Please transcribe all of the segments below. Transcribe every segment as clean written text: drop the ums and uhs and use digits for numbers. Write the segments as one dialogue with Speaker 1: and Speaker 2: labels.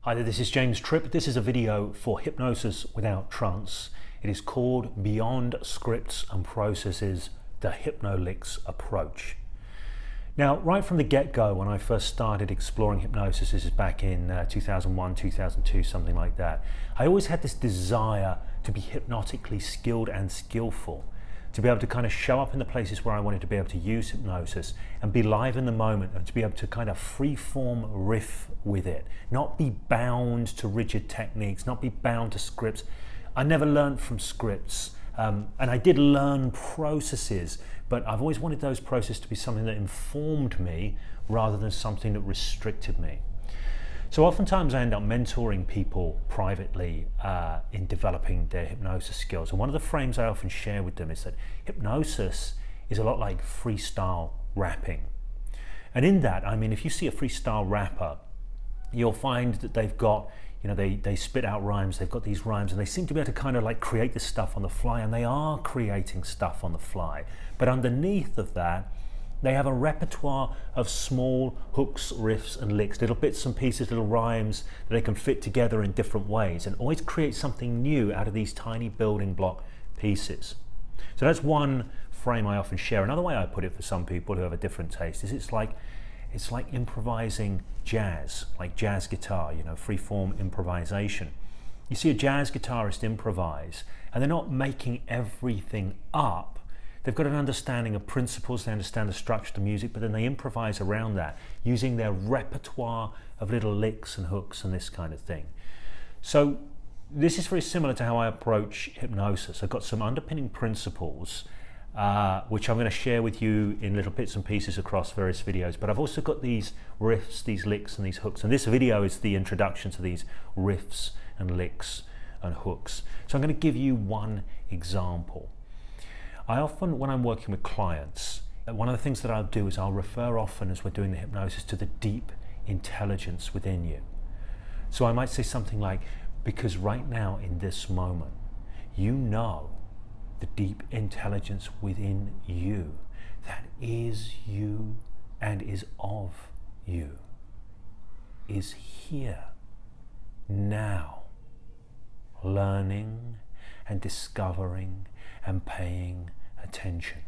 Speaker 1: Hi there, this is James Tripp. This is a video for Hypnosis Without Trance. It is called Beyond Scripts and Processes, the Hypnolicks Approach. Now, right from the get-go, when I first started exploring hypnosis, this is back in 2001, 2002, something like that, I always had this desire to be hypnotically skilled and skillful, to be able to kind of show up in the places where I wanted to be able to use hypnosis and be live in the moment, and to be able to kind of free-form riff with it, not be bound to rigid techniques, not be bound to scripts. I never learned from scripts, and I did learn processes, but I've always wanted those processes to be something that informed me rather than something that restricted me. So oftentimes I end up mentoring people privately in developing their hypnosis skills. And one of the frames I often share with them is that hypnosis is a lot like freestyle rapping. And in that, I mean, if you see a freestyle rapper, you'll find that they've got, you know, they spit out rhymes, they've got these rhymes, and they seem to be able to kind of like create this stuff on the fly, and they are creating stuff on the fly. But underneath of that, they have a repertoire of small hooks, riffs and licks, little bits and pieces, little rhymes that they can fit together in different ways and always create something new out of these tiny building block pieces. So that's one frame I often share. Another way I put it for some people who have a different taste is it's like improvising jazz, like jazz guitar, you know, free-form improvisation. You see a jazz guitarist improvise and they're not making everything up. They've got an understanding of principles, they understand the structure of the music, but then they improvise around that using their repertoire of little licks and hooks and this kind of thing. So this is very similar to how I approach hypnosis. I've got some underpinning principles which I'm going to share with you in little bits and pieces across various videos, but I've also got these riffs, these licks and these hooks, and this video is the introduction to these riffs and licks and hooks. So I'm going to give you one example. I often, when I'm working with clients, one of the things that I'll do is I'll refer often, as we're doing the hypnosis, to the deep intelligence within you. So I might say something like, because right now in this moment, you know the deep intelligence within you that is you and is of you is here now, learning and discovering and paying attention.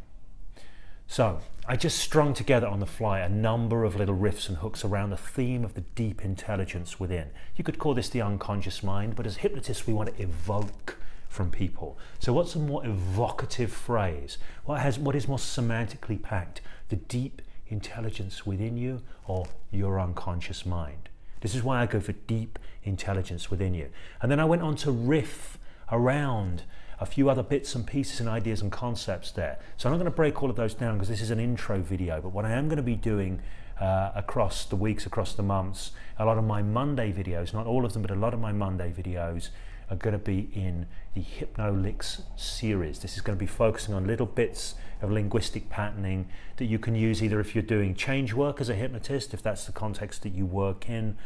Speaker 1: So I just strung together on the fly a number of little riffs and hooks around the theme of the deep intelligence within. You could call this the unconscious mind, but as hypnotists we want to evoke from people. So what's a more evocative phrase? What is more semantically packed? The deep intelligence within you or your unconscious mind? This is why I go for deep intelligence within you. And then I went on to riff around a few other bits and pieces and ideas and concepts there. So I'm not going to break all of those down because this is an intro video, but what I am going to be doing across the weeks, across the months, a lot of my Monday videos, not all of them, but a lot of my Monday videos are going to be in the Hypnolicks series. This is going to be focusing on little bits of linguistic patterning that you can use either if you're doing change work as a hypnotist, if that's the context that you work in,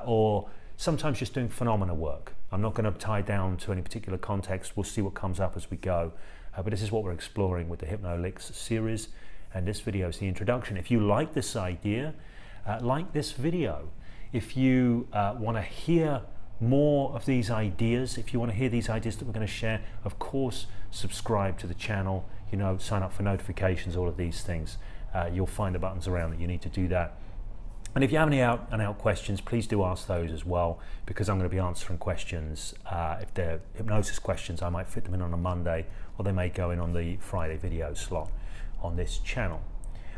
Speaker 1: or sometimes just doing phenomena work. I'm not going to tie down to any particular context. We'll see what comes up as we go. But this is what we're exploring with the Hypnolicks series. And this video is the introduction. If you like this idea, like this video. If you want to hear more of these ideas, if you want to hear these ideas that we're going to share, of course, subscribe to the channel, you know, sign up for notifications, all of these things. You'll find the buttons around that you need to do that. And if you have any out and out questions, please do ask those as well, because I'm going to be answering questions. If they're hypnosis questions, I might fit them in on a Monday, or they may go in on the Friday video slot on this channel.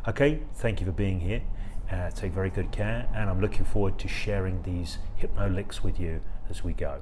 Speaker 1: Okay, thank you for being here. Take very good care, and I'm looking forward to sharing these Hypnolicks with you as we go.